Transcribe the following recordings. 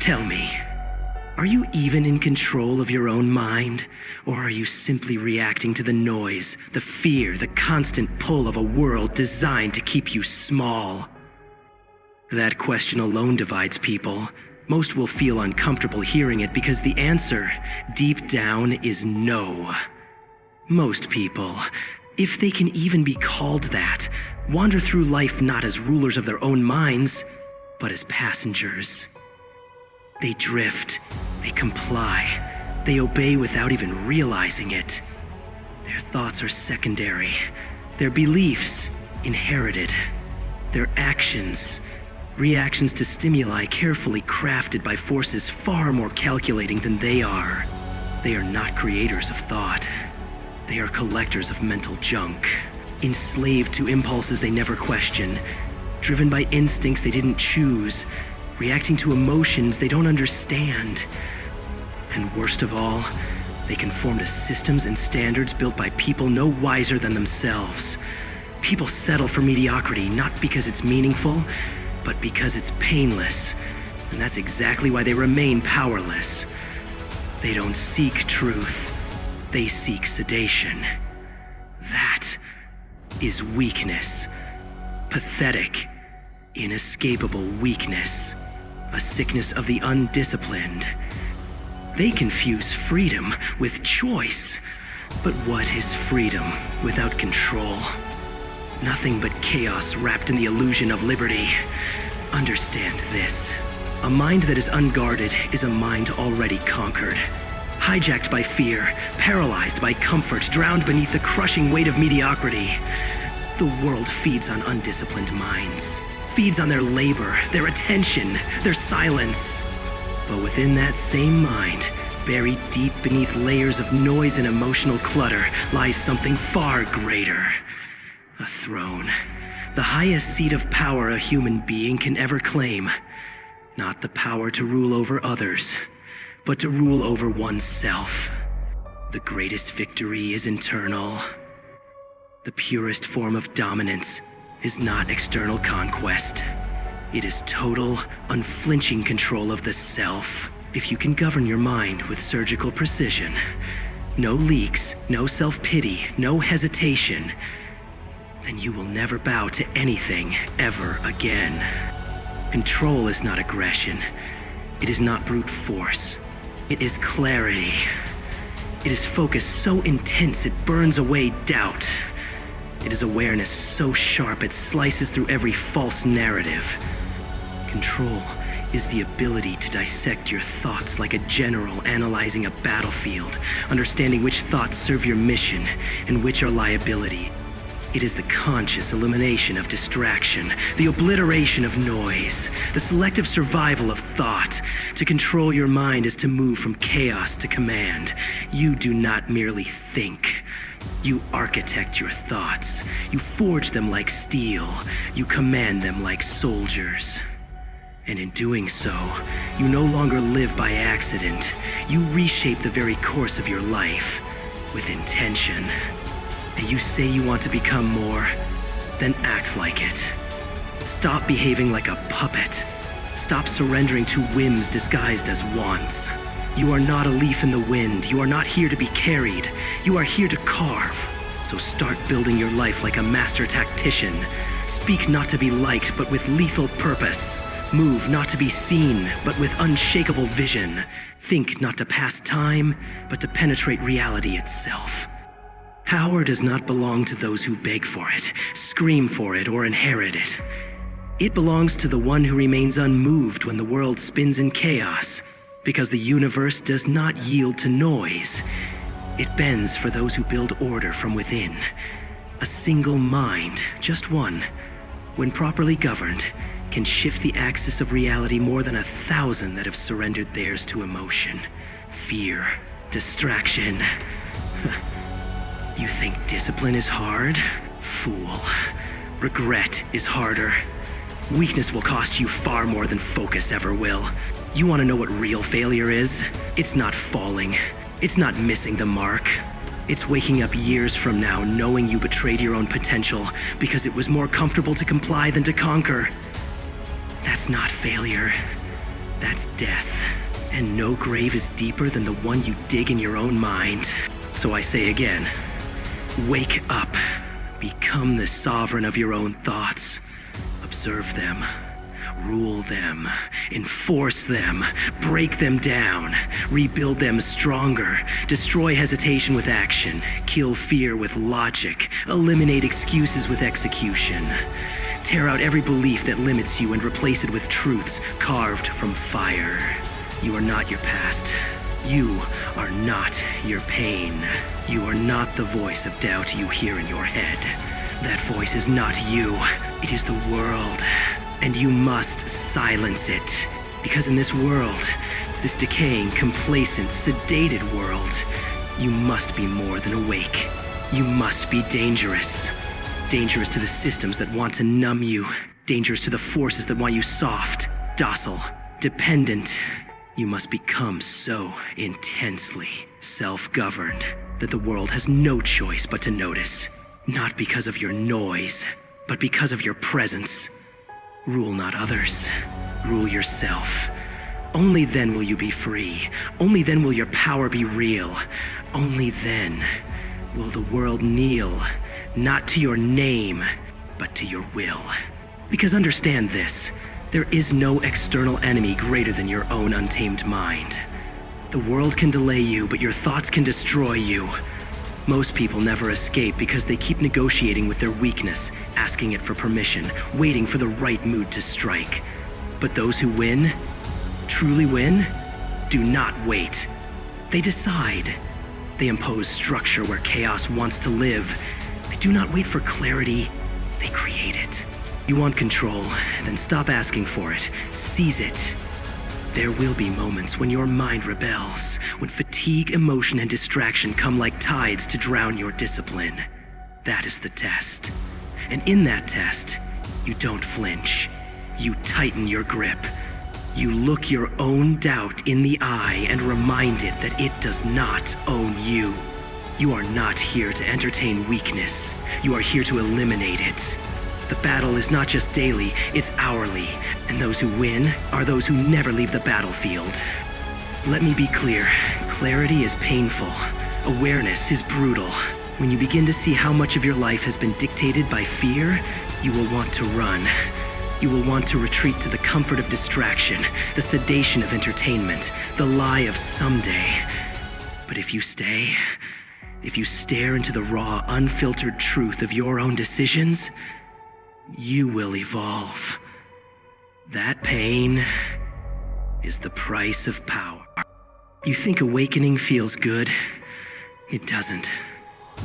Tell me, are you even in control of your own mind? Or are you simply reacting to the noise, the fear, the constant pull of a world designed to keep you small? That question alone divides people. Most will feel uncomfortable hearing it because the answer, deep down, is no. Most people, if they can even be called that, wander through life not as rulers of their own minds, but as passengers. They drift, they comply, they obey without even realizing it. Their thoughts are secondary, their beliefs inherited, their actions reactions to stimuli carefully crafted by forces far more calculating than they are. They are not creators of thought. They are collectors of mental junk, enslaved to impulses they never question, driven by instincts they didn't choose, reacting to emotions they don't understand. And worst of all, they conform to systems and standards built by people no wiser than themselves. People settle for mediocrity not because it's meaningful, but because it's painless. And that's exactly why they remain powerless. They don't seek truth. They seek sedation. That is weakness. Pathetic, inescapable weakness. A sickness of the undisciplined. They confuse freedom with choice. But what is freedom without control? Nothing but chaos wrapped in the illusion of liberty. Understand this. A mind that is unguarded is a mind already conquered. Hijacked by fear, paralyzed by comfort, drowned beneath the crushing weight of mediocrity. The world feeds on undisciplined minds. Feeds on their labor, their attention, their silence. But within that same mind, buried deep beneath layers of noise and emotional clutter, lies something far greater. A throne. The highest seat of power a human being can ever claim. Not the power to rule over others, but to rule over oneself. The greatest victory is internal. The purest form of dominance is not external conquest. It is total, unflinching control of the self. If you can govern your mind with surgical precision, no leaks, no self-pity, no hesitation, then you will never bow to anything ever again. Control is not aggression. It is not brute force. It is clarity. It is focus so intense it burns away doubt. It is awareness so sharp it slices through every false narrative. Control is the ability to dissect your thoughts like a general analyzing a battlefield, understanding which thoughts serve your mission and which are liability. It is the conscious elimination of distraction, the obliteration of noise, the selective survival of thought. To control your mind is to move from chaos to command. You do not merely think. You architect your thoughts. You forge them like steel. You command them like soldiers. And in doing so, you no longer live by accident. You reshape the very course of your life with intention. And you say you want to become more, then act like it. Stop behaving like a puppet. Stop surrendering to whims disguised as wants. You are not a leaf in the wind. You are not here to be carried. You are here to carve. So start building your life like a master tactician. Speak not to be liked, but with lethal purpose. Move not to be seen, but with unshakable vision. Think not to pass time, but to penetrate reality itself. Power does not belong to those who beg for it, scream for it, or inherit it. It belongs to the one who remains unmoved when the world spins in chaos, because the universe does not yield to noise. It bends for those who build order from within. A single mind, just one, when properly governed, can shift the axis of reality more than 1,000 that have surrendered theirs to emotion, fear, distraction. You think discipline is hard? Fool. Regret is harder. Weakness will cost you far more than focus ever will. You want to know what real failure is? It's not falling. It's not missing the mark. It's waking up years from now knowing you betrayed your own potential because it was more comfortable to comply than to conquer. That's not failure. That's death. And no grave is deeper than the one you dig in your own mind. So I say again, wake up. Become the sovereign of your own thoughts. Observe them. Rule them, enforce them, break them down, rebuild them stronger, destroy hesitation with action, kill fear with logic, eliminate excuses with execution. Tear out every belief that limits you and replace it with truths carved from fire. You are not your past. You are not your pain. You are not the voice of doubt you hear in your head. That voice is not you. It is the world. And you must silence it. Because in this world, this decaying, complacent, sedated world, you must be more than awake. You must be dangerous. Dangerous to the systems that want to numb you. Dangerous to the forces that want you soft, docile, dependent. You must become so intensely self-governed that the world has no choice but to notice. Not because of your noise, but because of your presence. Rule not others. Rule yourself. Only then will you be free. Only then will your power be real. Only then will the world kneel, not to your name, but to your will. Because understand this, there is no external enemy greater than your own untamed mind. The world can delay you, but your thoughts can destroy you. Most people never escape because they keep negotiating with their weakness, asking it for permission, waiting for the right mood to strike. But those who win, truly win, do not wait. They decide. They impose structure where chaos wants to live. They do not wait for clarity, they create it. You want control, then stop asking for it. Seize it. There will be moments when your mind rebels, when fatigue, emotion, and distraction come like tides to drown your discipline. That is the test. And in that test, you don't flinch. You tighten your grip. You look your own doubt in the eye and remind it that it does not own you. You are not here to entertain weakness. You are here to eliminate it. The battle is not just daily, it's hourly, and those who win are those who never leave the battlefield. Let me be clear, clarity is painful. Awareness is brutal. When you begin to see how much of your life has been dictated by fear, you will want to run. You will want to retreat to the comfort of distraction, the sedation of entertainment, the lie of someday. But if you stay, if you stare into the raw, unfiltered truth of your own decisions, you will evolve. That pain is the price of power. You think awakening feels good? It doesn't.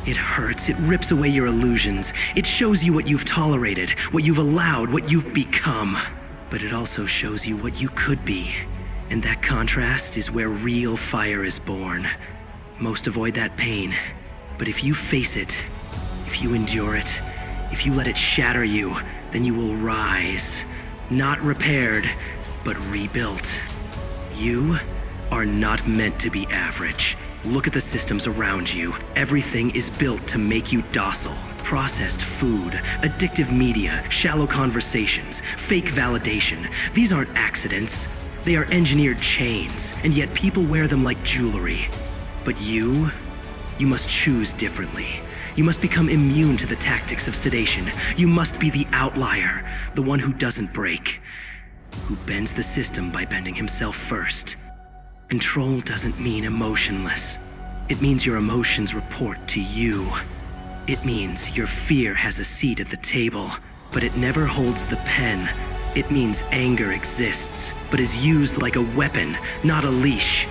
It hurts. It rips away your illusions. It shows you what you've tolerated, what you've allowed, what you've become. But it also shows you what you could be. And that contrast is where real fire is born. Most avoid that pain. But if you face it, if you endure it, if you let it shatter you, then you will rise. Not repaired, but rebuilt. You are not meant to be average. Look at the systems around you. Everything is built to make you docile. Processed food, addictive media, shallow conversations, fake validation. These aren't accidents. They are engineered chains, and yet people wear them like jewelry. But you must choose differently. You must become immune to the tactics of sedation. You must be the outlier, the one who doesn't break, who bends the system by bending himself first. Control doesn't mean emotionless. It means your emotions report to you. It means your fear has a seat at the table, but it never holds the pen. It means anger exists, but is used like a weapon, not a leash.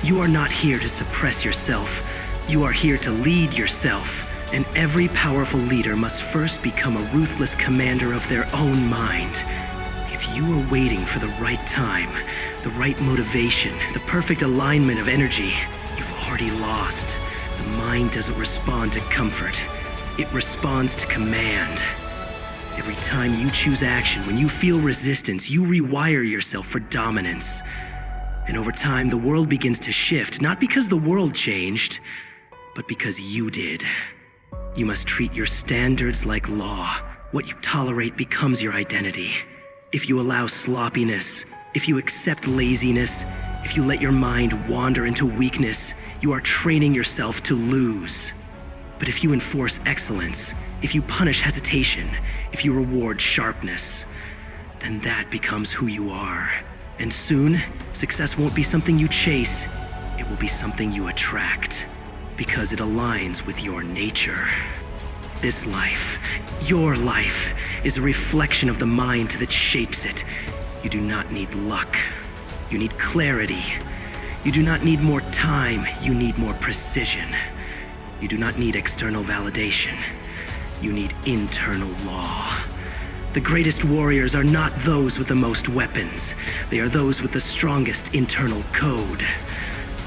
You are not here to suppress yourself. You are here to lead yourself. And every powerful leader must first become a ruthless commander of their own mind. If you are waiting for the right time, the right motivation, the perfect alignment of energy, you've already lost. The mind doesn't respond to comfort. It responds to command. Every time you choose action, when you feel resistance, you rewire yourself for dominance. And over time, the world begins to shift, not because the world changed, but because you did. You must treat your standards like law. What you tolerate becomes your identity. If you allow sloppiness, If you accept laziness, if you let your mind wander into weakness, you are training yourself to lose. But if you enforce excellence, if you punish hesitation, if you reward sharpness, then that becomes who you are. And soon, success won't be something you chase, it will be something you attract, because it aligns with your nature. This life, your life, is a reflection of the mind that shapes it. You do not need luck. You need clarity. You do not need more time. You need more precision. You do not need external validation. You need internal law. The greatest warriors are not those with the most weapons. They are those with the strongest internal code.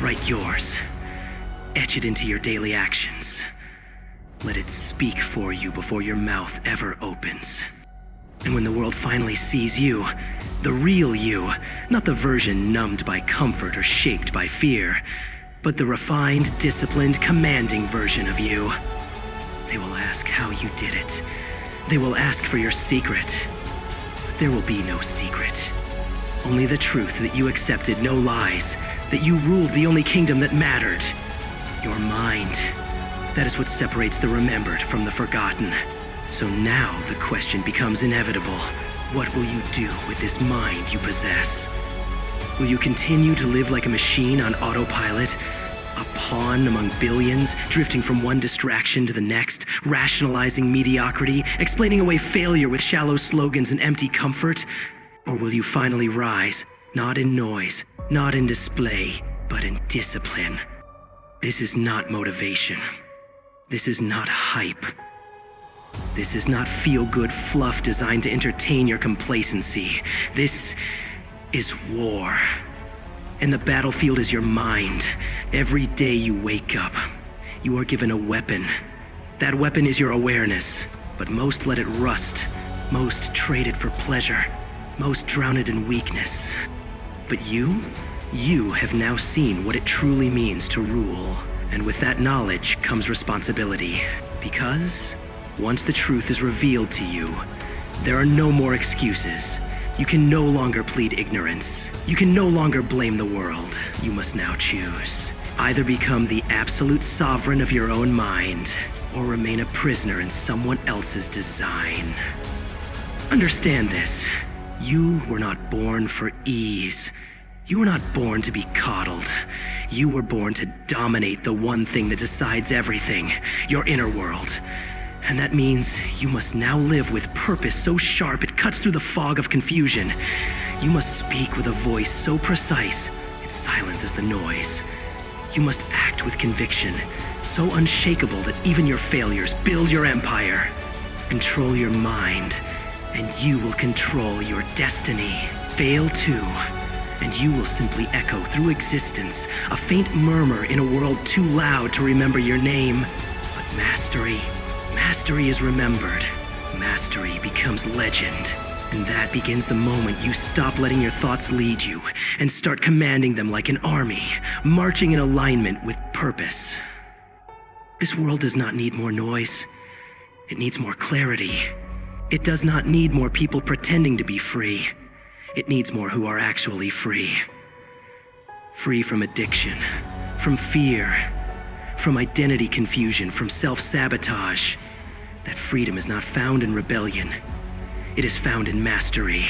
Write yours. Etch it into your daily actions. Let it speak for you before your mouth ever opens. And when the world finally sees you, the real you, not the version numbed by comfort or shaped by fear, but the refined, disciplined, commanding version of you, they will ask how you did it. They will ask for your secret. But there will be no secret. Only the truth that you accepted no lies, that you ruled the only kingdom that mattered. Your mind. That is what separates the remembered from the forgotten. So now the question becomes inevitable. What will you do with this mind you possess? Will you continue to live like a machine on autopilot? A pawn among billions, drifting from one distraction to the next, rationalizing mediocrity, explaining away failure with shallow slogans and empty comfort? Or will you finally rise, not in noise, not in display, but in discipline? This is not motivation. This is not hype. This is not feel-good fluff designed to entertain your complacency. This is war. And the battlefield is your mind. Every day you wake up, you are given a weapon. That weapon is your awareness, but most let it rust. Most trade it for pleasure. Most drown it in weakness. But you have now seen what it truly means to rule. And with that knowledge comes responsibility. Because once the truth is revealed to you, there are no more excuses. You can no longer plead ignorance. You can no longer blame the world. You must now choose. Either become the absolute sovereign of your own mind, or remain a prisoner in someone else's design. Understand this. You were not born for ease. You were not born to be coddled. You were born to dominate the one thing that decides everything, your inner world. And that means you must now live with purpose so sharp it cuts through the fog of confusion. You must speak with a voice so precise it silences the noise. You must act with conviction, so unshakable that even your failures build your empire. Control your mind, and you will control your destiny. Fail too, and you will simply echo through existence, a faint murmur in a world too loud to remember your name. But mastery is remembered. Mastery becomes legend. And that begins the moment you stop letting your thoughts lead you and start commanding them like an army, marching in alignment with purpose. This world does not need more noise. It needs more clarity. It does not need more people pretending to be free. It needs more who are actually free. Free from addiction, from fear, from identity confusion, from self-sabotage. That freedom is not found in rebellion. It is found in mastery.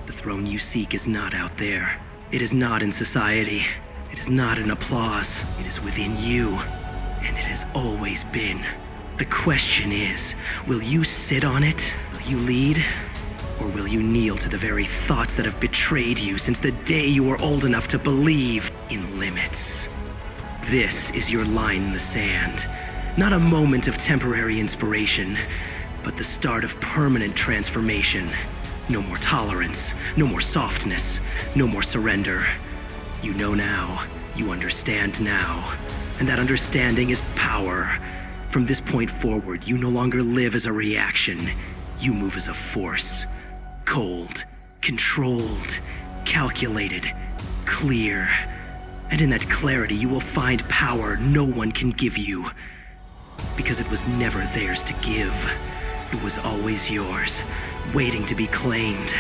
The throne you seek is not out there. It is not in society. It is not in applause. It is within you, and it has always been. The question is, will you sit on it? Will you lead? Or will you kneel to the very thoughts that have betrayed you since the day you were old enough to believe in limits? This is your line in the sand. Not a moment of temporary inspiration, but the start of permanent transformation. No more tolerance, no more softness, no more surrender. You know now, you understand now, and that understanding is power. From this point forward, you no longer live as a reaction. You move as a force. Cold, controlled, calculated, clear. And in that clarity, you will find power no one can give you. Because it was never theirs to give. It was always yours, waiting to be claimed.